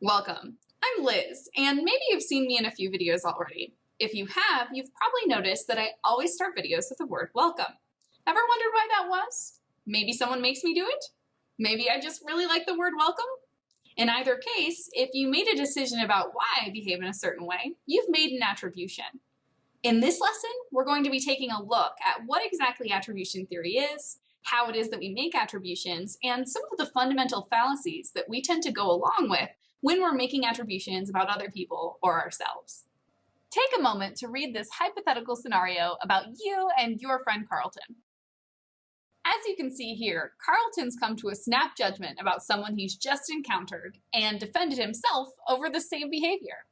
Welcome. I'm Liz, and maybe you've seen me in a few videos already. If you have, you've probably noticed that I always start videos with the word welcome. Ever wondered why that was? Maybe someone makes me do it? Maybe I just really like the word welcome? In either case, if you made a decision about why I behave in a certain way, you've made an attribution. In this lesson, we're going to be taking a look at what exactly attribution theory is, how it is that we make attributions, and some of the fundamental fallacies that we tend to go along with when we're making attributions about other people or ourselves. Take a moment to read this hypothetical scenario about you and your friend Carlton. As you can see here, Carlton's come to a snap judgment about someone he's just encountered and defended himself over the same behavior.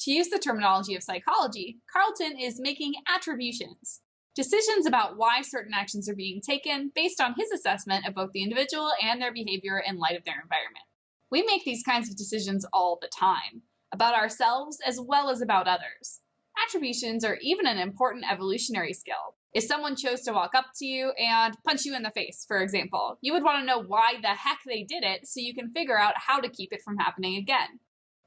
To use the terminology of psychology, Carlton is making attributions, decisions about why certain actions are being taken based on his assessment of both the individual and their behavior in light of their environment. We make these kinds of decisions all the time, about ourselves as well as about others. Attributions are even an important evolutionary skill. If someone chose to walk up to you and punch you in the face, for example, you would want to know why the heck they did it so you can figure out how to keep it from happening again.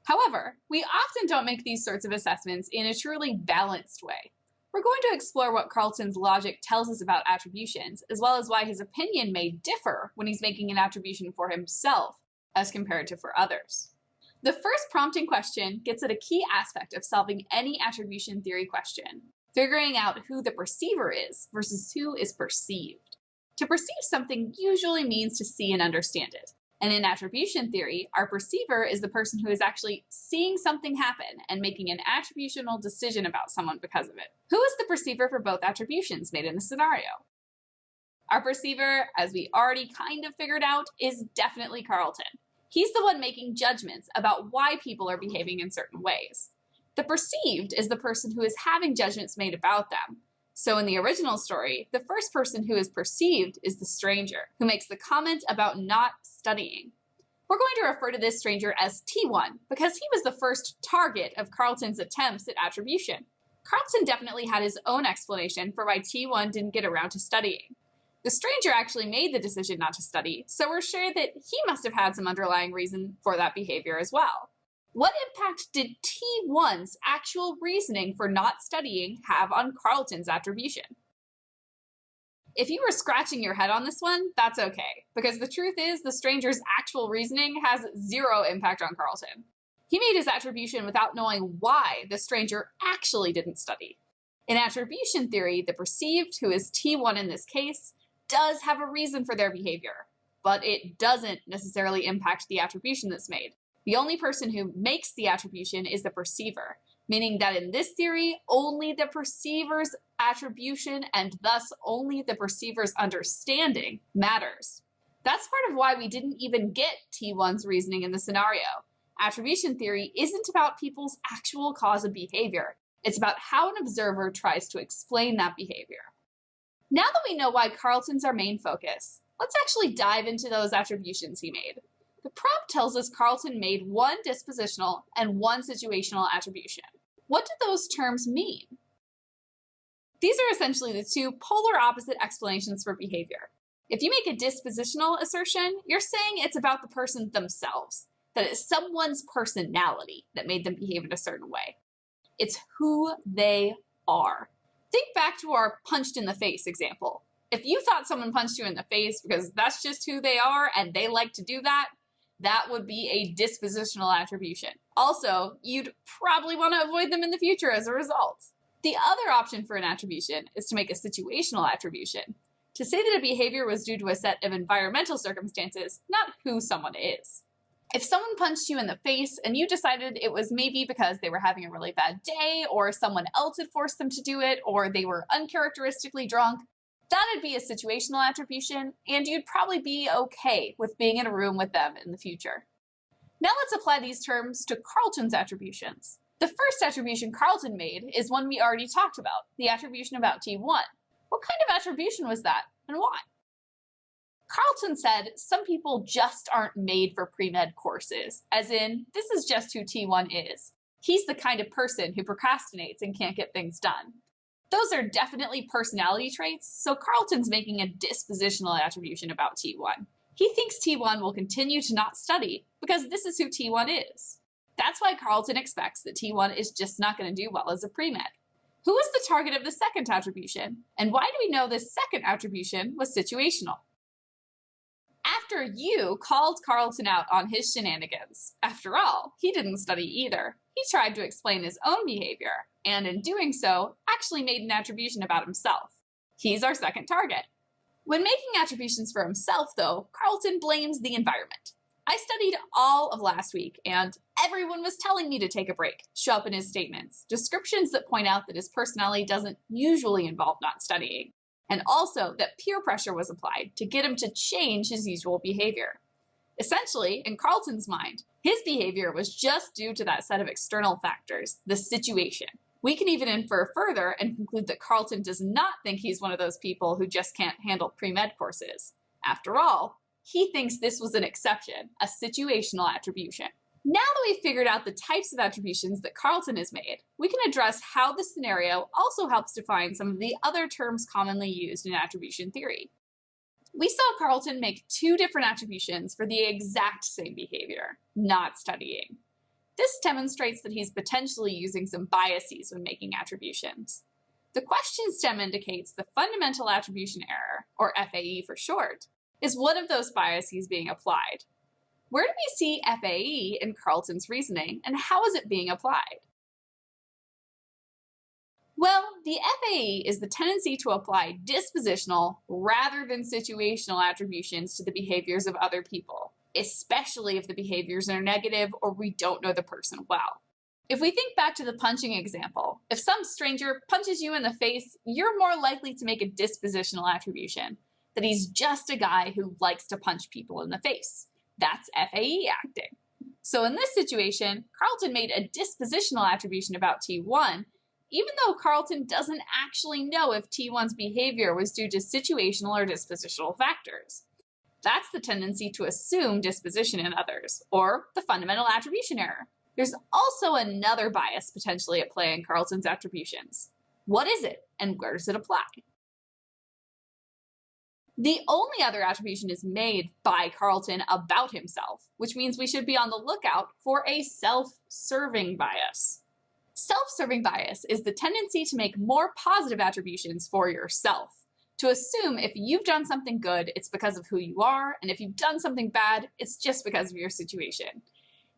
However, we often don't make these sorts of assessments in a truly balanced way. We're going to explore what Carlton's logic tells us about attributions, as well as why his opinion may differ when he's making an attribution for himself as compared to for others. The first prompting question gets at a key aspect of solving any attribution theory question, figuring out who the perceiver is versus who is perceived. To perceive something usually means to see and understand it. And in attribution theory, our perceiver is the person who is actually seeing something happen and making an attributional decision about someone because of it. Who is the perceiver for both attributions made in the scenario? Our perceiver, as we already kind of figured out, is definitely Carlton. He's the one making judgments about why people are behaving in certain ways. The perceived is the person who is having judgments made about them. So in the original story, the first person who is perceived is the stranger, who makes the comment about not studying. We're going to refer to this stranger as T1 because he was the first target of Carlton's attempts at attribution. Carlton definitely had his own explanation for why T1 didn't get around to studying. The stranger actually made the decision not to study, so we're sure that he must have had some underlying reason for that behavior as well. What impact did T1's actual reasoning for not studying have on Carlton's attribution? If you were scratching your head on this one, that's okay, because the truth is the stranger's actual reasoning has zero impact on Carlton. He made his attribution without knowing why the stranger actually didn't study. In attribution theory, the perceived, who is T1 in this case, does have a reason for their behavior, but it doesn't necessarily impact the attribution that's made. The only person who makes the attribution is the perceiver, meaning that in this theory, only the perceiver's attribution and thus only the perceiver's understanding matters. That's part of why we didn't even get T1's reasoning in the scenario. Attribution theory isn't about people's actual cause of behavior. It's about how an observer tries to explain that behavior. Now that we know why Carlton's our main focus, let's actually dive into those attributions he made. The prompt tells us Carlton made one dispositional and one situational attribution. What do those terms mean? These are essentially the two polar opposite explanations for behavior. If you make a dispositional assertion, you're saying it's about the person themselves, that it's someone's personality that made them behave in a certain way. It's who they are. Think back to our punched in the face example. If you thought someone punched you in the face because that's just who they are and they like to do that, that would be a dispositional attribution. Also, you'd probably want to avoid them in the future as a result. The other option for an attribution is to make a situational attribution, to say that a behavior was due to a set of environmental circumstances, not who someone is. If someone punched you in the face and you decided it was maybe because they were having a really bad day or someone else had forced them to do it or they were uncharacteristically drunk, that'd be a situational attribution and you'd probably be okay with being in a room with them in the future. Now let's apply these terms to Carlton's attributions. The first attribution Carlton made is one we already talked about, the attribution about T1. What kind of attribution was that and why? Carlton said some people just aren't made for pre-med courses, as in, this is just who T1 is. He's the kind of person who procrastinates and can't get things done. Those are definitely personality traits, so Carlton's making a dispositional attribution about T1. He thinks T1 will continue to not study because this is who T1 is. That's why Carlton expects that T1 is just not going to do well as a pre-med. Who is the target of the second attribution? And why do we know this second attribution was situational? After you called Carlton out on his shenanigans, after all, he didn't study either. He tried to explain his own behavior, and in doing so, actually made an attribution about himself. He's our second target. When making attributions for himself, though, Carlton blames the environment. I studied all of last week, and everyone was telling me to take a break, show up in his statements, descriptions that point out that his personality doesn't usually involve not studying, and also that peer pressure was applied to get him to change his usual behavior. Essentially, in Carlton's mind, his behavior was just due to that set of external factors, the situation. We can even infer further and conclude that Carlton does not think he's one of those people who just can't handle pre-med courses. After all, he thinks this was an exception, a situational attribution. Now that we've figured out the types of attributions that Carlton has made, we can address how the scenario also helps define some of the other terms commonly used in attribution theory. We saw Carlton make two different attributions for the exact same behavior, not studying. This demonstrates that he's potentially using some biases when making attributions. The question stem indicates the fundamental attribution error, or FAE for short, is one of those biases being applied. Where do we see FAE in Carlton's reasoning, and how is it being applied? Well, the FAE is the tendency to apply dispositional rather than situational attributions to the behaviors of other people, especially if the behaviors are negative or we don't know the person well. If we think back to the punching example, if some stranger punches you in the face, you're more likely to make a dispositional attribution, that he's just a guy who likes to punch people in the face. That's FAE acting. So in this situation, Carlton made a dispositional attribution about T1, even though Carlton doesn't actually know if T1's behavior was due to situational or dispositional factors. That's the tendency to assume disposition in others, or the fundamental attribution error. There's also another bias potentially at play in Carlton's attributions. What is it, and where does it apply? The only other attribution is made by Carlton about himself, which means we should be on the lookout for a self-serving bias. Self-serving bias is the tendency to make more positive attributions for yourself, to assume if you've done something good, it's because of who you are, and if you've done something bad, it's just because of your situation.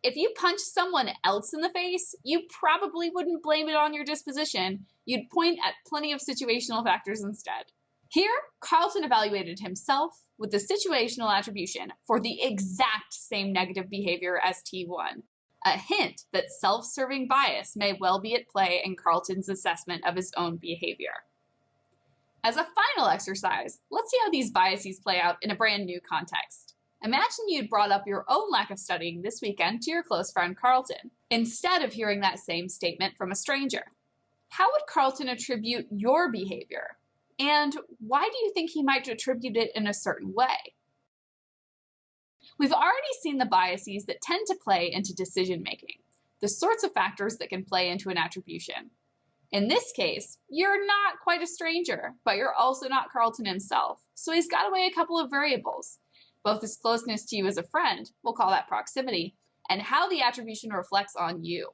If you punch someone else in the face, you probably wouldn't blame it on your disposition. You'd point at plenty of situational factors instead. Here, Carlton evaluated himself with the situational attribution for the exact same negative behavior as T1, a hint that self-serving bias may well be at play in Carlton's assessment of his own behavior. As a final exercise, let's see how these biases play out in a brand new context. Imagine you'd brought up your own lack of studying this weekend to your close friend Carlton, instead of hearing that same statement from a stranger. How would Carlton attribute your behavior? And why do you think he might attribute it in a certain way? We've already seen the biases that tend to play into decision-making, the sorts of factors that can play into an attribution. In this case, you're not quite a stranger, but you're also not Carlton himself, so he's got to weigh a couple of variables, both his closeness to you as a friend, we'll call that proximity, and how the attribution reflects on you.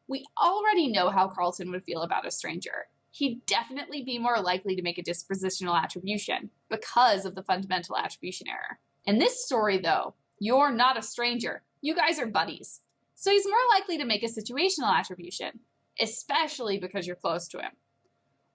We already know how Carlton would feel about a stranger. He'd definitely be more likely to make a dispositional attribution because of the fundamental attribution error. In this story, though, you're not a stranger. You guys are buddies. So he's more likely to make a situational attribution, especially because you're close to him.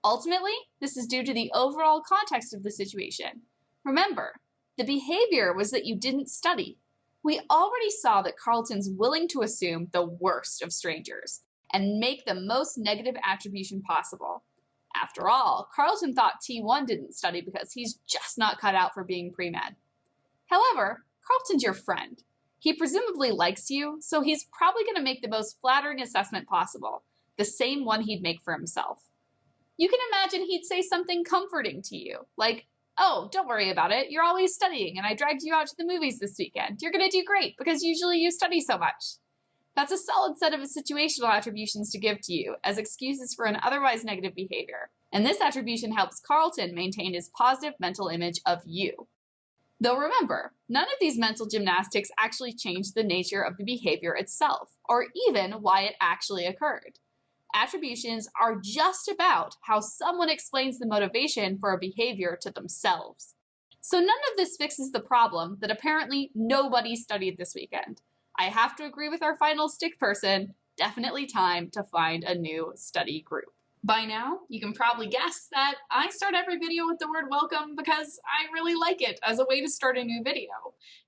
Ultimately, this is due to the overall context of the situation. Remember, the behavior was that you didn't study. We already saw that Carlton's willing to assume the worst of strangers and make the most negative attribution possible. After all, Carlton thought T1 didn't study because he's just not cut out for being pre-med. However, Carlton's your friend. He presumably likes you, so he's probably going to make the most flattering assessment possible, the same one he'd make for himself. You can imagine he'd say something comforting to you, like, "Oh, don't worry about it, you're always studying and I dragged you out to the movies this weekend. You're going to do great because usually you study so much." That's a solid set of situational attributions to give to you as excuses for an otherwise negative behavior. And this attribution helps Carlton maintain his positive mental image of you. Though remember, none of these mental gymnastics actually change the nature of the behavior itself, or even why it actually occurred. Attributions are just about how someone explains the motivation for a behavior to themselves. So none of this fixes the problem that apparently nobody studied this weekend. I have to agree with our final stick person, definitely time to find a new study group. By now, you can probably guess that I start every video with the word welcome because I really like it as a way to start a new video.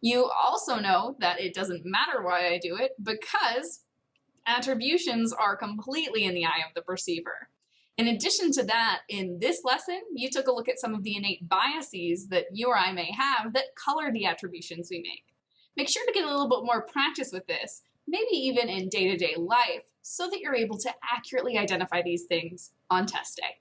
You also know that it doesn't matter why I do it because attributions are completely in the eye of the perceiver. In addition to that, in this lesson, you took a look at some of the innate biases that you or I may have that color the attributions we make. Make sure to get a little bit more practice with this, maybe even in day-to-day life, so that you're able to accurately identify these things on test day.